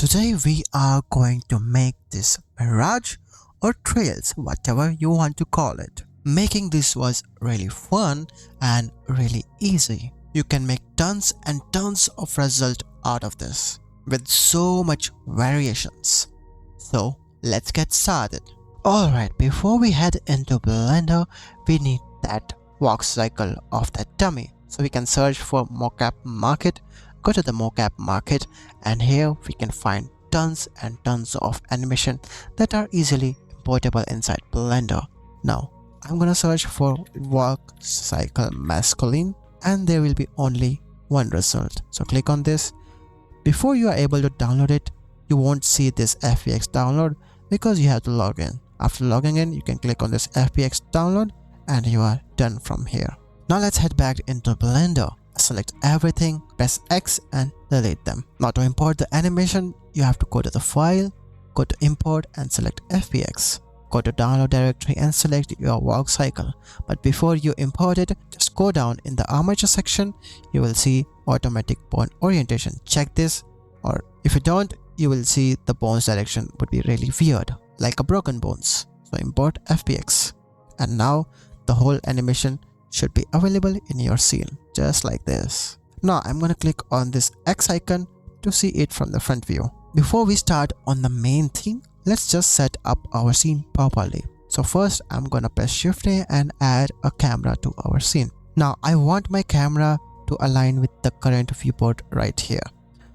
Today we are going to make this mirage or trails, whatever you want to call it. Making this was really fun and really easy. You can make tons and tons of result out of this with so much variations. So let's get started. Alright, before we head into Blender, we need that walk cycle of that dummy. So we can search for Mocap Market, go to the Mocap Market, and here we can find tons and tons of animation that are easily importable inside Blender. Now I'm gonna search for walk cycle masculine and there will be only one result. So click on this. Before you are able to download it, you won't see this FBX download because you have to log in. After logging in, you can click on this FBX download and you are done from here. Now let's head back into Blender. Select everything, press X and delete them. Now to import the animation, you have to go to the file, go to import and select FBX. Go to download directory and select your walk cycle. But before you import it, just go down in the armature section. You will see automatic bone orientation. Check this, or if you don't, you will see the bones direction would be really weird, like a broken bones. So import FBX. And now the whole animation should be available in your scene, just like this. Now I'm gonna click on this X icon to see it from the front view. Before we start on the main thing, let's just set up our scene properly. So first I'm gonna press Shift A and add a camera to our scene. Now I want my camera to align with the current viewport right here.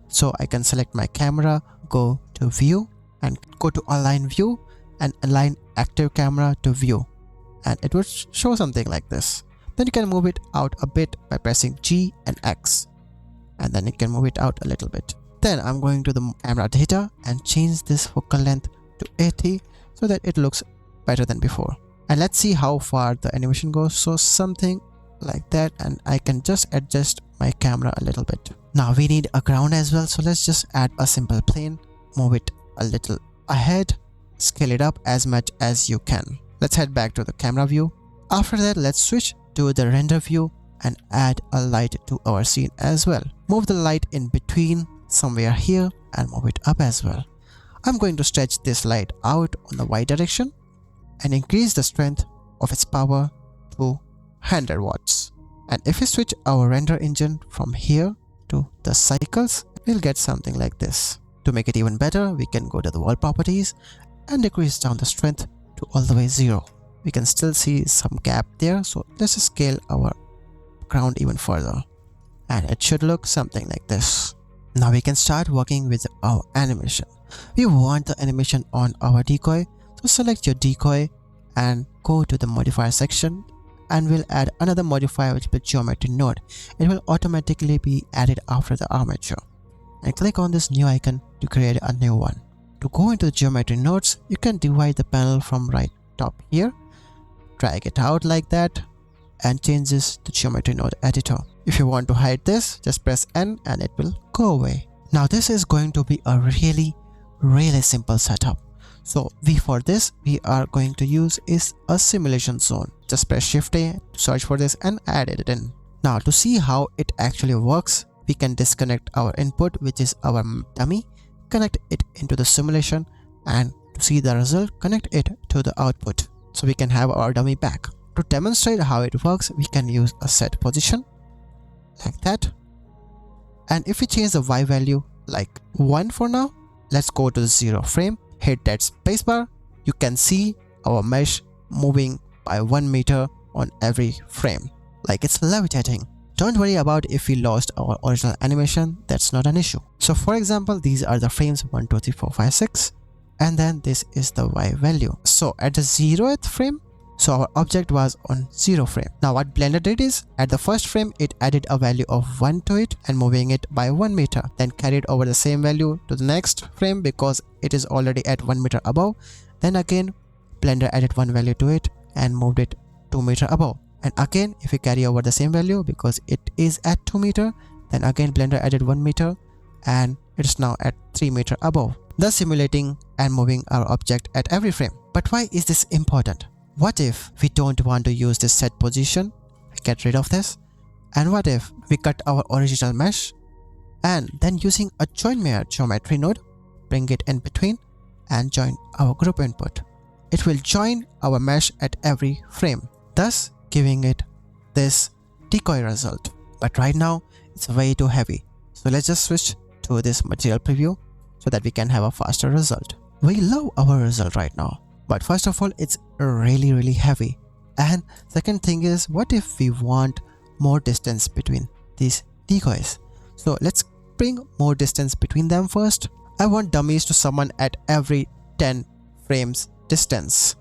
So I can select my camera, go to view and go to align view and align active camera to view. And it would show something like this. Then you can move it out a bit by pressing G and X. And then you can move it out a little bit. Then I'm going to the camera data and change this focal length to 80 so that it looks better than before. And let's see how far the animation goes. So something like that, and I can just adjust my camera a little bit. Now we need a ground as well, so let's just add a simple plane, move it a little ahead, scale it up as much as you can. Let's head back to the camera view. After that, let's switch to the render view and add a light to our scene as well. Move the light in between somewhere here and move it up as well. I'm going to stretch this light out on the Y direction and increase the strength of its power to 100 watts. And if we switch our render engine from here to the cycles, we'll get something like this. To make it even better, we can go to the wall properties and decrease down the strength to all the way 0. We can still see some gap there, so let's just scale our ground even further. And it should look something like this. Now we can start working with our animation. We want the animation on our decoy, so select your decoy and go to the modifier section and we'll add another modifier which will be geometry node. It will automatically be added after the armature. And click on this new icon to create a new one. To go into the geometry nodes, you can divide the panel from right top here, drag it out like that and change this to geometry node editor. If you want to hide this, just press N and it will go away. Now this is going to be a really simple setup. So for this we are going to use is a simulation zone. Just press Shift A to search for this and add it in. Now to see how it actually works, we can disconnect our input, which is our dummy, connect it into the simulation, and to see the result, connect it to the output. So we can have our dummy back. To demonstrate how it works, we can use a set position like that. And if we change the Y value like 1 for now, let's go to the 0 frame, hit that spacebar. You can see our mesh moving by 1 meter on every frame, like it's levitating. Don't worry about if we lost our original animation, that's not an issue. So for example, these are the frames 1, 2, 3, 4, 5, 6. And then this is the Y value. So at the 0th frame, so our object was on 0 frame. Now what Blender did is, at the first frame, it added a value of 1 to it and moving it by 1 meter. Then carried over the same value to the next frame because it is already at 1 meter above. Then again, Blender added 1 value to it and moved it 2 meter above. And again, if we carry over the same value because it is at 2 meter, then again Blender added 1 meter and it's now at 3 meter above, thus simulating and moving our object at every frame. But why is this important? What if we don't want to use this set position? Get rid of this. And what if we cut our original mesh and then using a join mirror geometry node, bring it in between and join our group input. It will join our mesh at every frame, thus giving it this decoy result. But right now it's way too heavy, so let's just switch to this material preview so that we can have a faster result. We love our result right now, but first of all it's really heavy. And second thing is, what if we want more distance between these decoys? So let's bring more distance between them first. I want dummies to summon at every 10 frames distance,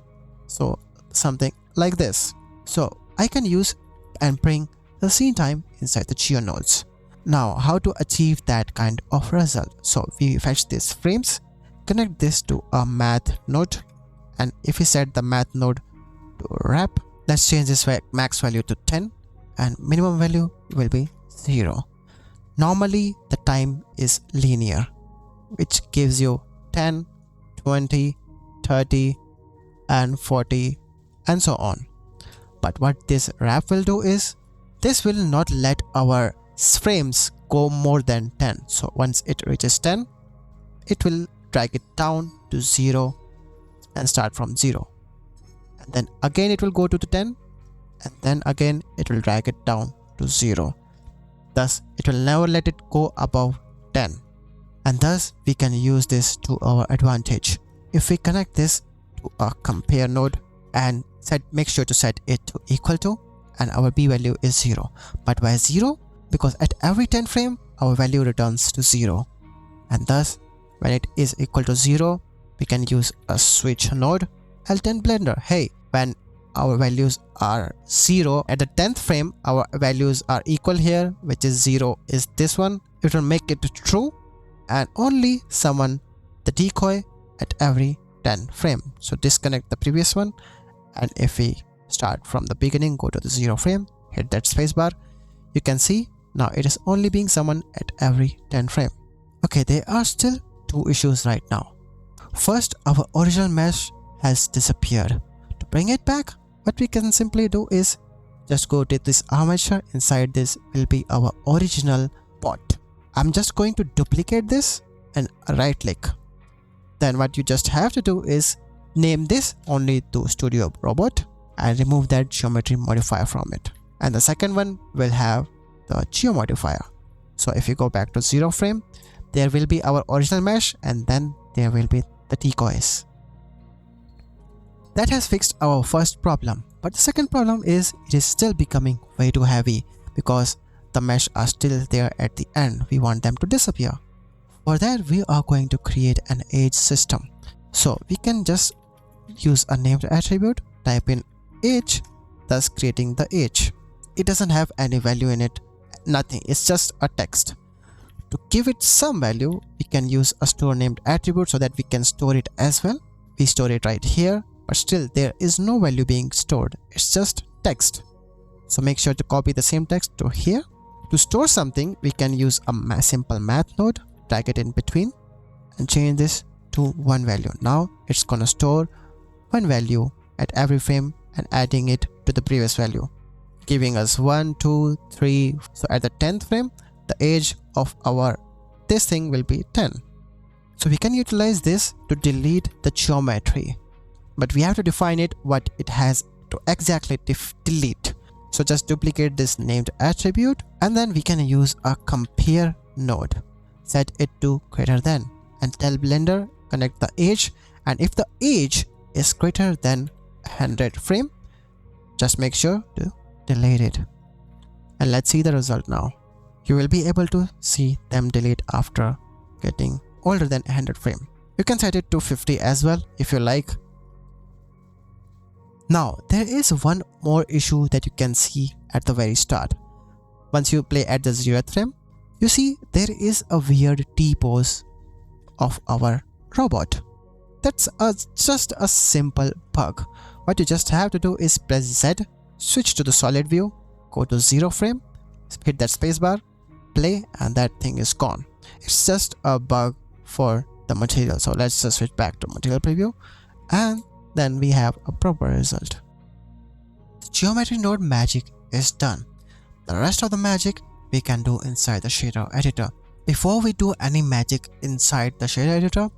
so something like this. So I can use and bring the scene time inside the geo nodes. Now how to achieve that kind of result? So we fetch these frames, connect this to a math node, and if we set the math node to wrap, let's change this max value to 10 and minimum value will be 0. Normally the time is linear, which gives you 10, 20, 30 and 40 and so on. But what this wrap will do is, this will not let our frames go more than 10. So once it reaches 10, it will drag it down to 0 and start from 0. And then again it will go to the 10, and then again it will drag it down to 0. Thus it will never let it go above 10. And thus we can use this to our advantage. If we connect this to a compare node and make sure to set it to equal to, and our b value is 0. But why 0? Because at every 10 frame our value returns to 0, and thus when it is equal to 0 we can use a switch node. I'll tell Blender, hey, when our values are 0 at the 10th frame, our values are equal here, which is 0 is this one. It will make it true and only summon the decoy at every 10 frame. So disconnect the previous one, and if we start from the beginning, go to the 0 frame, hit that spacebar, you can see now it is only being summoned at every 10 frame. Okay, there are still two issues right now. First, our original mesh has disappeared. To bring it back, what we can simply do is just go to this armature. Inside this will be our original pot. I'm just going to duplicate this and right click. Then what you just have to do is name this only to Studio Robot and remove that geometry modifier from it. And the second one will have the geo modifier. So if you go back to 0 frame, there will be our original mesh and then there will be the decoys. That has fixed our first problem, but the second problem is it is still becoming way too heavy because the mesh are still there at the end. We want them to disappear. For that we are going to create an age system. So we can just use a named attribute, type in age, thus creating the age. It doesn't have any value in it, nothing, it's just a text. To give it some value, we can use a store named attribute so that we can store it as well. We store it right here, but still there is no value being stored, it's just text. So make sure to copy the same text to here. To store something, we can use a simple math node, drag it in between and change this to one value. Now it's gonna store one value at every frame and adding it to the previous value, giving us 1, 2, 3. So at the 10th frame, the age of our this thing will be 10. So we can utilize this to delete the geometry, but we have to define it what it has to exactly delete. So just duplicate this named attribute and then we can use a compare node, set it to greater than, and tell Blender connect the age, and if the age is greater than 100 frame, just make sure to delete it. And let's see the result now. You will be able to see them delete after getting older than 100 frame. You can set it to 50 as well if you like. Now there is one more issue that you can see at the very start. Once you play at the 0th frame, you see there is a weird T-pose of our robot. That's just a simple bug. What you just have to do is press Z, switch to the solid view, go to 0 frame, hit that spacebar, play, and that thing is gone. It's just a bug for the material. So let's just switch back to material preview and then we have a proper result. The geometry node magic is done. The rest of the magic we can do inside the shader editor. Before we do any magic inside the shader editor,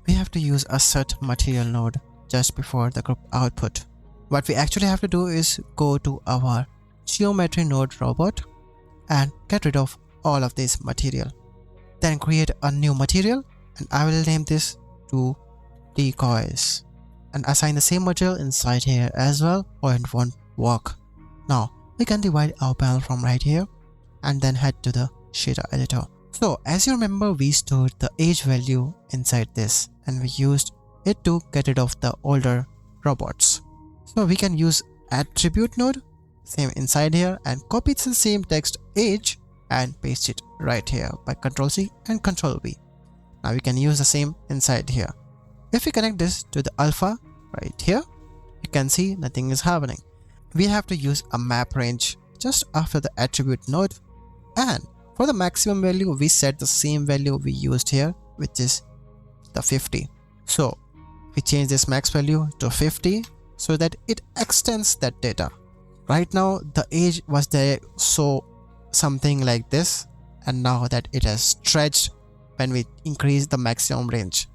we have to use a set material node just before the group output. What we actually have to do is go to our geometry node robot and get rid of all of this material. Then create a new material, and I will name this to Decoys, and assign the same material inside here as well, or it won't work. Now we can divide our panel from right here and then head to the shader editor. So as you remember, we stored the age value inside this and we used it to get rid of the older robots. So we can use attribute node, same inside here, and copy the same text age and paste it right here by Ctrl C and Ctrl V. Now we can use the same inside here. If we connect this to the alpha right here, you can see nothing is happening. We have to use a map range just after the attribute node, and for the maximum value we set the same value we used here, which is the 50. So we change this max value to 50 so that it extends that data. Right now the age was there, so something like this, and now that it has stretched when we increase the maximum range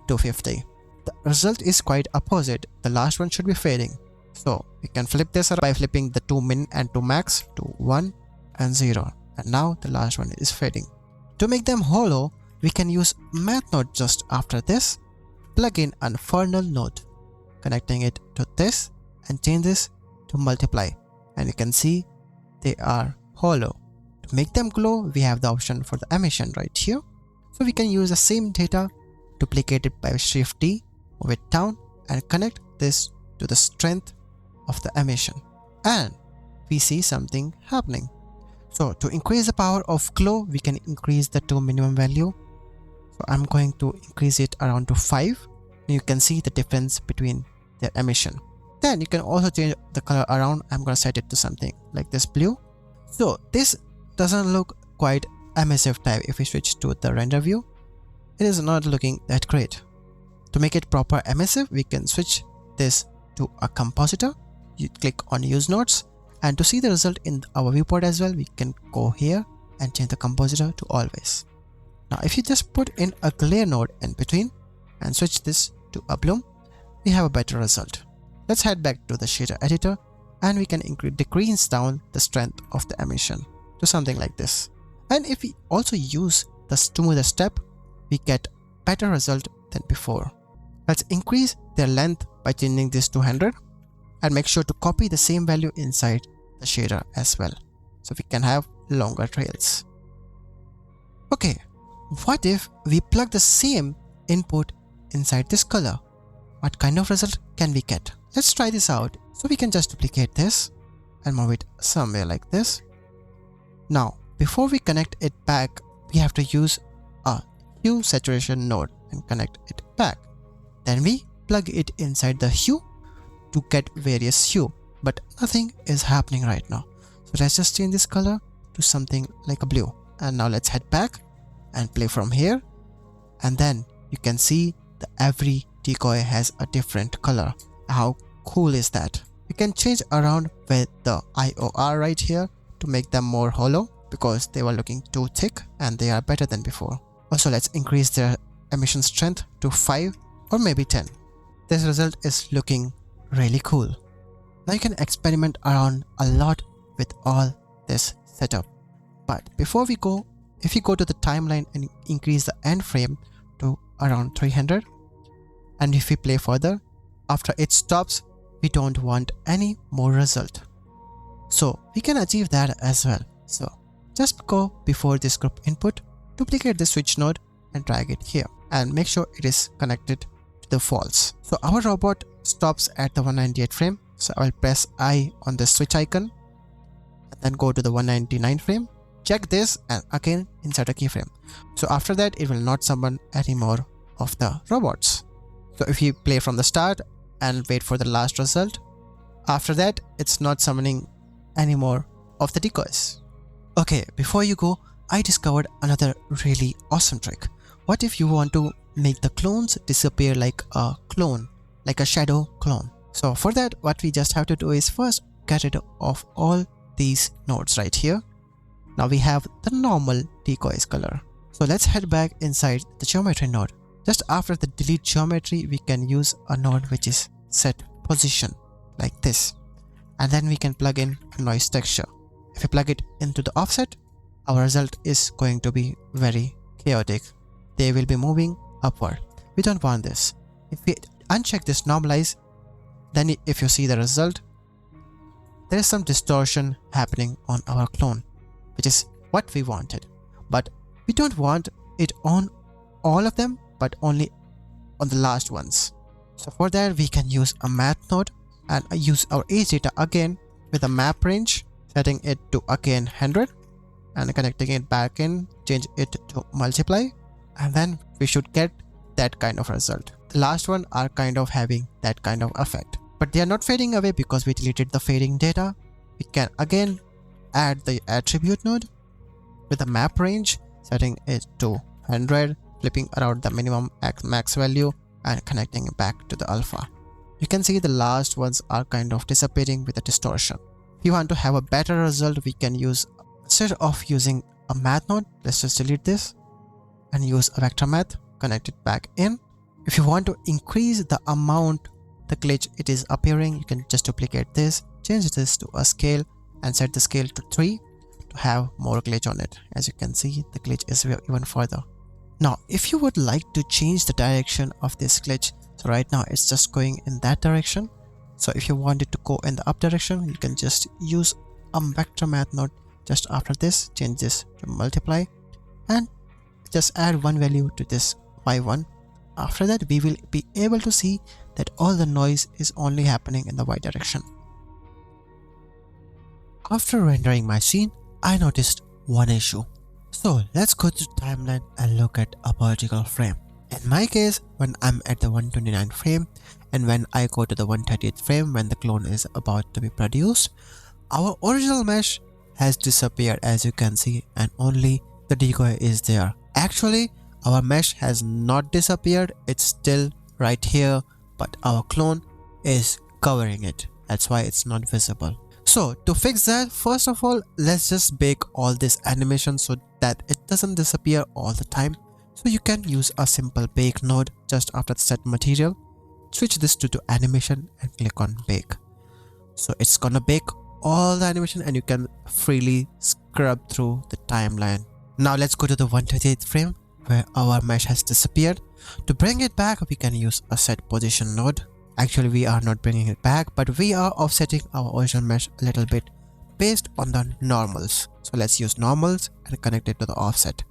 to 50. The result is quite opposite. The last one should be fading. So we can flip this by flipping the 2 min and 2 max to 1 and 0, and now the last one is fading. To make them hollow, we can use math node just after this, plug in a infernal node, connecting it to this and change this to multiply, and you can see they are hollow. To make them glow, we have the option for the emission right here. So we can use the same data, duplicate it by Shift D, move it down and connect this to the strength of the emission, and we see something happening. So to increase the power of glow, we can increase the to minimum value. So I'm going to increase it around to 5. You can see the difference between their emission. Then you can also change the color around. I'm going to set it to something like this blue. So this doesn't look quite emissive type. If we switch to the render view, it is not looking that great. To make it proper emissive, we can switch this to a compositor. You click on use nodes, and to see the result in our viewport as well, we can go here and change the compositor to always. Now if you just put in a glare node in between and switch this to a bloom, we have a better result. Let's head back to the shader editor, and we can decrease down the strength of the emission to something like this. And if we also use the smoother step, we get better result than before. Let's increase their length by changing this to 100, and make sure to copy the same value inside the shader as well, so we can have longer trails. Okay, what if we plug the same input inside this color? What kind of result can we get? Let's try this out. So we can just duplicate this and move it somewhere like this. Now before we connect it back, we have to use a hue saturation node and connect it back. Then we plug it inside the hue to get various hue, but nothing is happening right now. So let's just change this color to something like a blue, and now let's head back and play from here, and then you can see that every decoy has a different color. How cool is that? You can change around with the IOR right here to make them more hollow, because they were looking too thick and they are better than before. Also, let's increase their emission strength to 5 or maybe 10. This result is looking really cool. Now you can experiment around a lot with all this setup. But before we go, if you go to the timeline and increase the end frame to around 300, and if we play further, after it stops, we don't want any more result. So we can achieve that as well. So just go before this group input, duplicate the switch node and drag it here, and make sure it is connected to the false. So our robot stops at the 198 frame. So I will press I on the switch icon and then go to the 199 frame. Check this and again insert a keyframe. So after that, it will not summon any more of the robots. So if you play from the start and wait for the last result, after that it's not summoning any more of the decoys. Okay, before you go, I discovered another really awesome trick. What if you want to make the clones disappear like a clone, like a shadow clone? So for that, what we just have to do is first get rid of all these nodes right here. Now we have the normal decoys color. So let's head back inside the geometry node. Just after the delete geometry, we can use a node which is set position like this, and then we can plug in a noise texture. If we plug it into the offset, our result is going to be very chaotic. They will be moving upward. We don't want this. If we uncheck this normalize, then if you see the result, there is some distortion happening on our clone, which is what we wanted. But we don't want it on all of them, but only on the last ones. So for that, we can use a math node and use our age data again with a map range, setting it to again 100 and connecting it back in, change it to multiply, and then we should get that kind of result. The last one are kind of having that kind of effect, but they are not fading away because we deleted the fading data. We can again add the attribute node with a map range, setting it to 100, flipping around the minimum max value and connecting it back to the alpha. You can see the last ones are kind of disappearing with a distortion. If you want to have a better result, we can use, instead of using a math node, let's just delete this and use a vector math, connect it back in. If you want to increase the amount, the glitch it is appearing, you can just duplicate this, change this to a scale and set the scale to 3 to have more glitch on it. As you can see, the glitch is even further. Now, if you would like to change the direction of this glitch, so right now it's just going in that direction. So if you want it to go in the up direction, you can just use a vector math node just after this, change this to multiply and just add one value to this y1. After that, we will be able to see that all the noise is only happening in the y direction. After rendering my scene, I noticed one issue. So let's go to the timeline and look at a particular frame. In my case, when I'm at the 129 frame and when I go to the 138th frame when the clone is about to be produced, our original mesh has disappeared, as you can see, and only the decoy is there. Actually, our mesh has not disappeared, it's still right here, but our clone is covering it. That's why it's not visible. So to fix that, first of all, let's just bake all this animation so that it doesn't disappear all the time. So you can use a simple bake node just after the set material. Switch this to animation and click on bake. So it's gonna bake all the animation and you can freely scrub through the timeline. Now let's go to the 138th frame where our mesh has disappeared. To bring it back, we can use a set position node. Actually, we are not bringing it back, but we are offsetting our original mesh a little bit based on the normals. So let's use normals and connect it to the offset.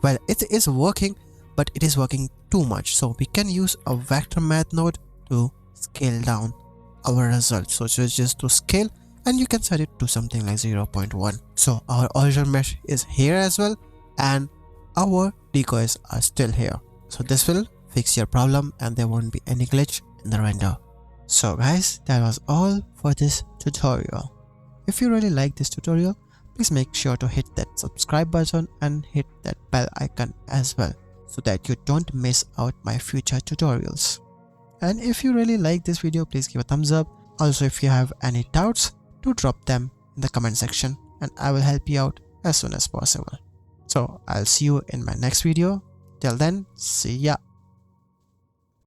Well, it is working, but it is working too much. So we can use a vector math node to scale down our results. So switch just to scale and you can set it to something like 0.1. So our original mesh is here as well and our decoys are still here. So this will fix your problem and there won't be any glitch in the render. So guys, that was all for this tutorial. If you really like this tutorial, please make sure to hit that subscribe button and hit that bell icon as well so that you don't miss out my future tutorials. And if you really like this video, please give a thumbs up. Also, if you have any doubts, do drop them in the comment section and I will help you out as soon as possible. So I'll see you in my next video. Till then, see ya.